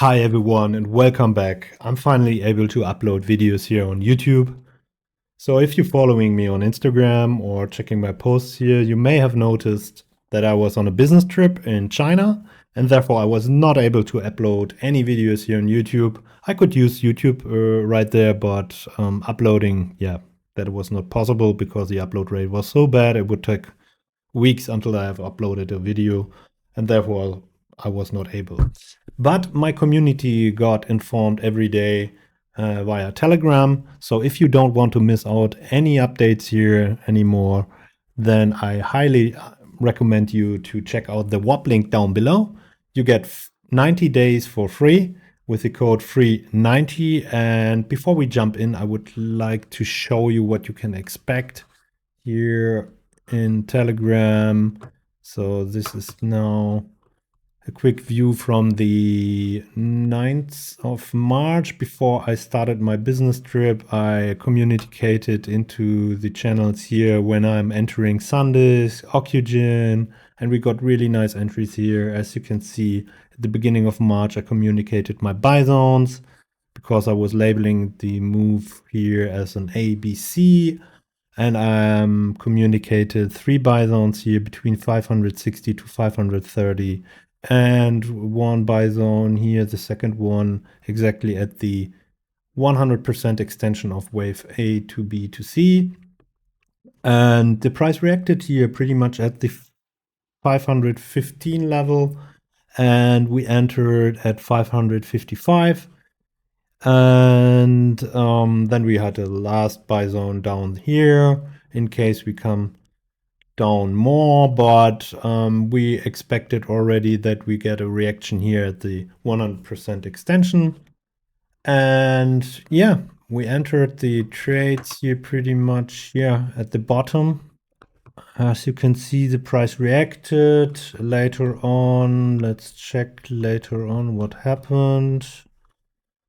Hi everyone and welcome back. I'm finally able to upload videos here on YouTube. So if you're following me on Instagram or checking my posts here, you may have noticed that I was on a business trip in China and therefore I was not able to upload any videos here on YouTube. I could use YouTube right there, but uploading, that was not possible because the upload rate was so bad. It would take weeks until I have uploaded a video, and therefore I was not able. But my community got informed every day via Telegram. So if you don't want to miss out any updates here anymore, then I highly recommend you to check out the WAP link down below. You get 90 days for free with the code FREE90. And before we jump in, I would like to show you what you can expect here in Telegram. So this is now a quick view from the 9th of March. Before I started my business trip, I communicated into the channels here when I'm entering SanDisk, Ocugen, and we got really nice entries here. As you can see, at the beginning of March, I communicated my buy zones because I was labeling the move here as an A, B, C. And I communicated 3 buy zones here between 560 to 530 and 1 buy zone here, the second one exactly at the 100% extension of wave A to B to C. And the price reacted here pretty much at the 515 level, and we entered at 555. And then we had a last buy zone down here in case we come down more, but we expected already that we get a reaction here at the 100% extension. And yeah, we entered the trades here pretty much at the bottom. As you can see, the price reacted later on. Let's check later on what happened.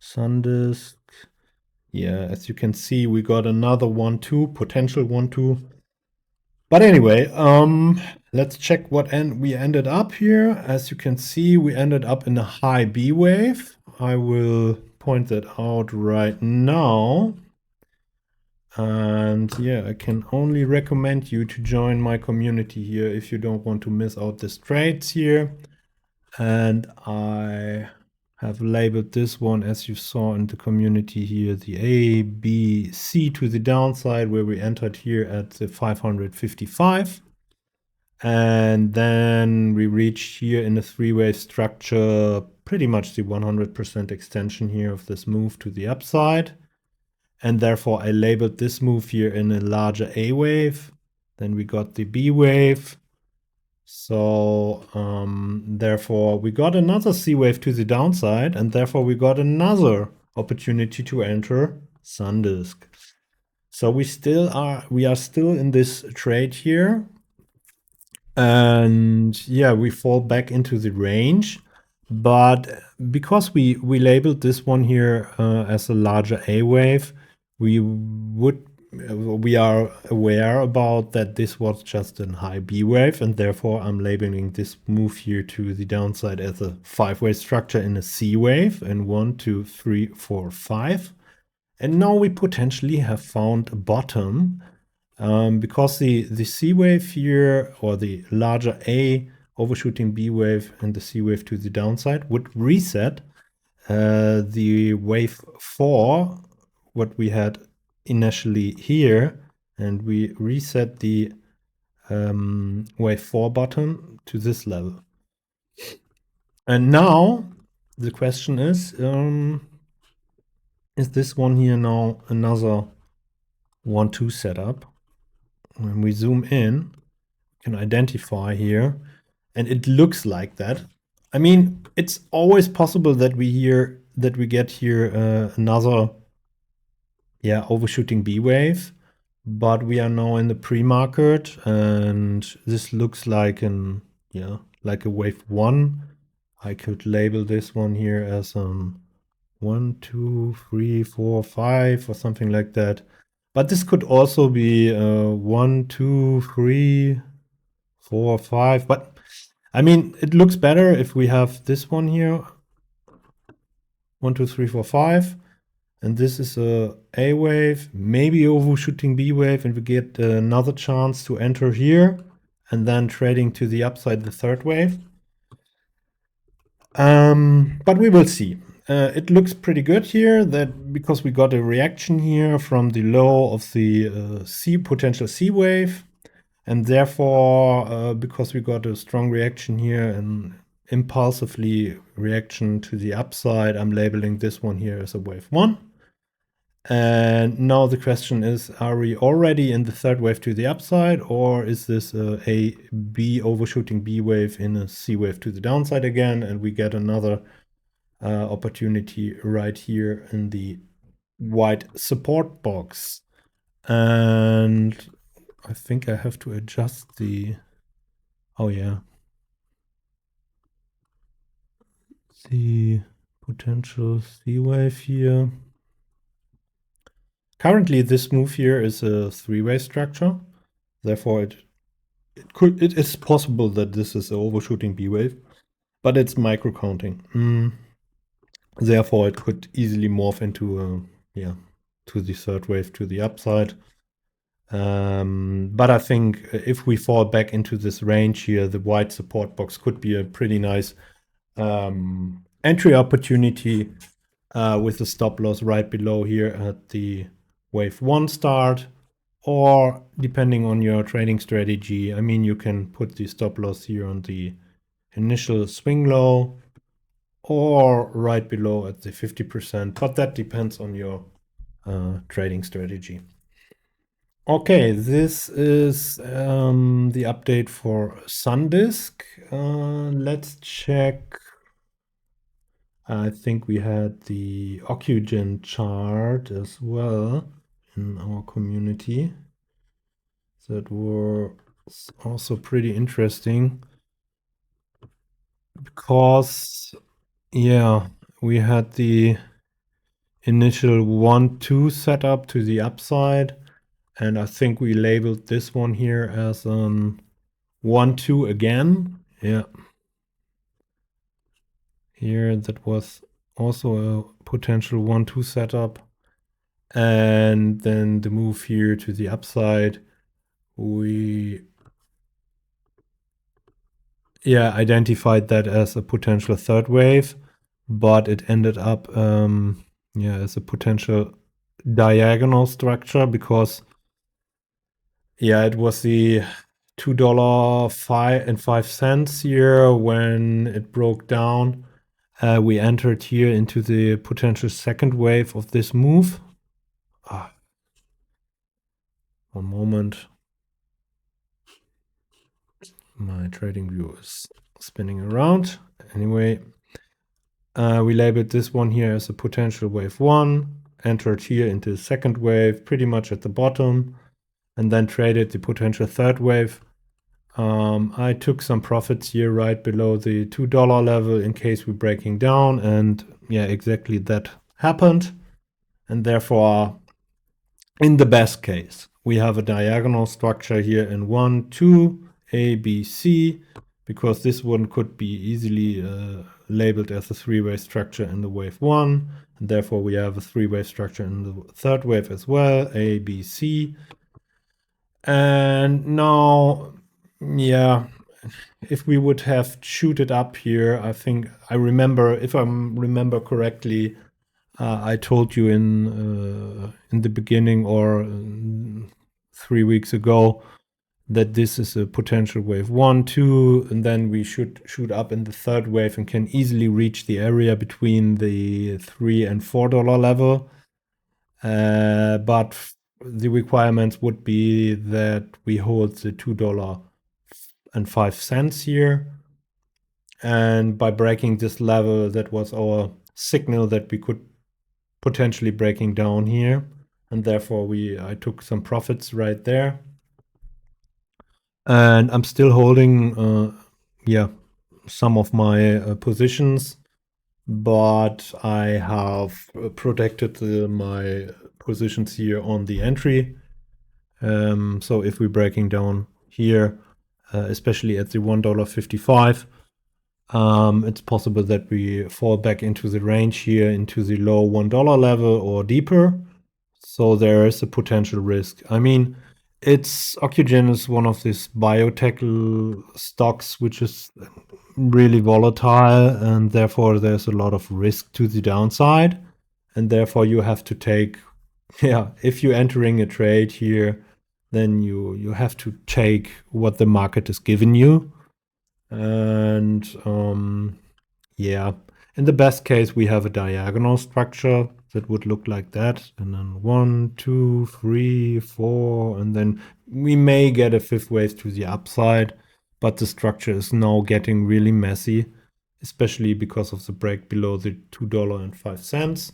SanDisk. Yeah, as you can see, we got another 1-2, potential 1-2. But anyway, let's check what we ended up here. As you can see, we ended up in a high B wave. I will point that out right now. And yeah, I can only recommend you to join my community here if you don't want to miss out the trades here. And I have labeled this one, as you saw in the community here, the A, B, C to the downside, where we entered here at the 555. And then we reached here in a three-wave structure, pretty much the 100% extension here of this move to the upside. And therefore I labeled this move here in a larger A wave. Then we got the B wave. So therefore we got another C wave to the downside, and therefore we got another opportunity to enter SanDisk. So we are still in this trade here. And yeah, we fall back into the range. But because we labeled this one here as a larger A wave, we are aware about that this was just a high B wave, and therefore I'm labeling this move here to the downside as a 5-way structure in a C wave, and 1, 2, 3, 4, 5. And now we potentially have found a bottom because the C wave here, or the larger A overshooting B wave and the C wave to the downside, would reset the wave 4, what we had initially here, and we reset the wave 4 bottom to this level. And now the question is this one here now another 1-2 setup? When we zoom in, you can identify here, and it looks like that. I mean, it's always possible that we get here another overshooting B wave, but we are now in the pre-market, and this looks like like a wave 1. I could label this one here as 1, 2, 3, 4, 5 or something like that. But this could also be 1, 2, 3, 4, 5. But I mean, it looks better if we have this one here. 1, 2, 3, 4, 5. And this is a A wave, maybe overshooting B wave, and we get another chance to enter here and then trading to the upside the third wave. But we will see. It looks pretty good here that because we got a reaction here from the low of the potential C wave, and therefore because we got a strong reaction here and impulsively reaction to the upside, I'm labeling this one here as a wave 1. And now the question is, are we already in the third wave to the upside, or is this a B overshooting B wave in a C wave to the downside again, and we get another opportunity right here in the white support box? And I think I have to adjust the, oh yeah, the potential C wave here. Currently, this move here is a three-way structure. Therefore, it is possible that this is an overshooting B wave, but it's micro counting. Therefore, it could easily morph into to the third wave to the upside. But I think if we fall back into this range here, the white support box could be a pretty nice entry opportunity with the stop loss right below here at the wave 1 start, or depending on your trading strategy, I mean, you can put the stop loss here on the initial swing low or right below at the 50%, but that depends on your trading strategy. Okay, this is the update for SanDisk. Let's check. I think we had the Ocugen chart as well in our community. That was also pretty interesting because, yeah, we had the initial 1-2 setup to the upside, and I think we labeled this one here as 1-2 again. Yeah. Here, that was also a potential 1-2 setup. And then the move here to the upside, we identified that as a potential third wave, but it ended up as a potential diagonal structure because it was the $2.05 here when it broke down. We entered here into the potential second wave of this move. One moment. My trading view is spinning around. Anyway, we labeled this one here as a potential wave 1, entered here into the second wave, pretty much at the bottom, and then traded the potential third wave. I took some profits here right below the $2 level in case we're breaking down, and exactly that happened. And therefore, in the best case, we have a diagonal structure here in 1, 2, A, B, C, because this one could be easily labeled as a three-way structure in the wave 1, and therefore we have a three-way structure in the third wave as well, A, B, C. And now, if we would have shooted up here, I think I remember, if I remember correctly, I told you in the beginning or 3 weeks ago that this is a potential wave 1, 2, and then we should shoot up in the third wave and can easily reach the area between the $3 and $4 level. But the requirements would be that we hold the $2.05 here. And by breaking this level, that was our signal that we could potentially breaking down here. And therefore I took some profits right there. And I'm still holding some of my positions, but I have protected my positions here on the entry. So if we're breaking down here, especially at the $1.55, It's possible that we fall back into the range here, into the low $1 level or deeper. So there is a potential risk. I mean, Ocugen is one of these biotech stocks which is really volatile, and therefore there's a lot of risk to the downside. And therefore you have to take, if you're entering a trade here, then you have to take what the market is giving you. And in the best case, we have a diagonal structure that would look like that. And then 1, 2, 3, 4, and then we may get a fifth wave to the upside. But the structure is now getting really messy, especially because of the break below the $2.05.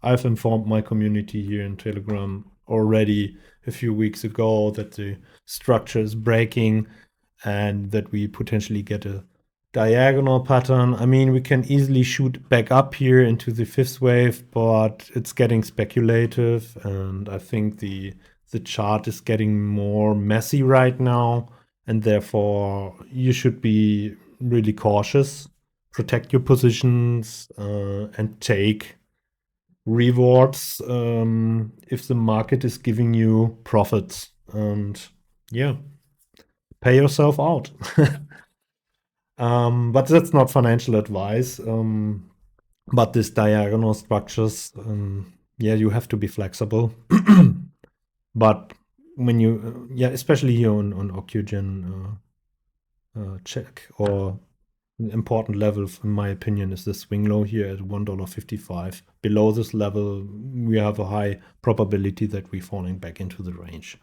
I've informed my community here in Telegram already a few weeks ago that the structure is breaking and that we potentially get a diagonal pattern. I mean, we can easily shoot back up here into the fifth wave, but it's getting speculative, and I think the chart is getting more messy right now, and therefore you should be really cautious, protect your positions, and take rewards if the market is giving you profits, and pay yourself out. But that's not financial advice. But these diagonal structures, you have to be flexible. But when you, especially here on Ocugen, check, or an important level, in my opinion, is the swing low here at $1.55. Below this level, we have a high probability that we're falling back into the range.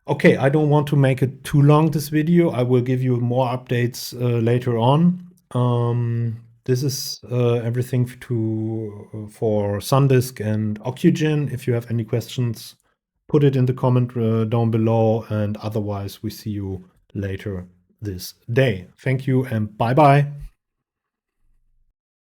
Okay, I don't want to make it too long, this video. I will give you more updates later on. This is everything for SanDisk and Ocugen. If you have any questions, put it in the comment down below, and otherwise we see you later this day. Thank you and bye-bye.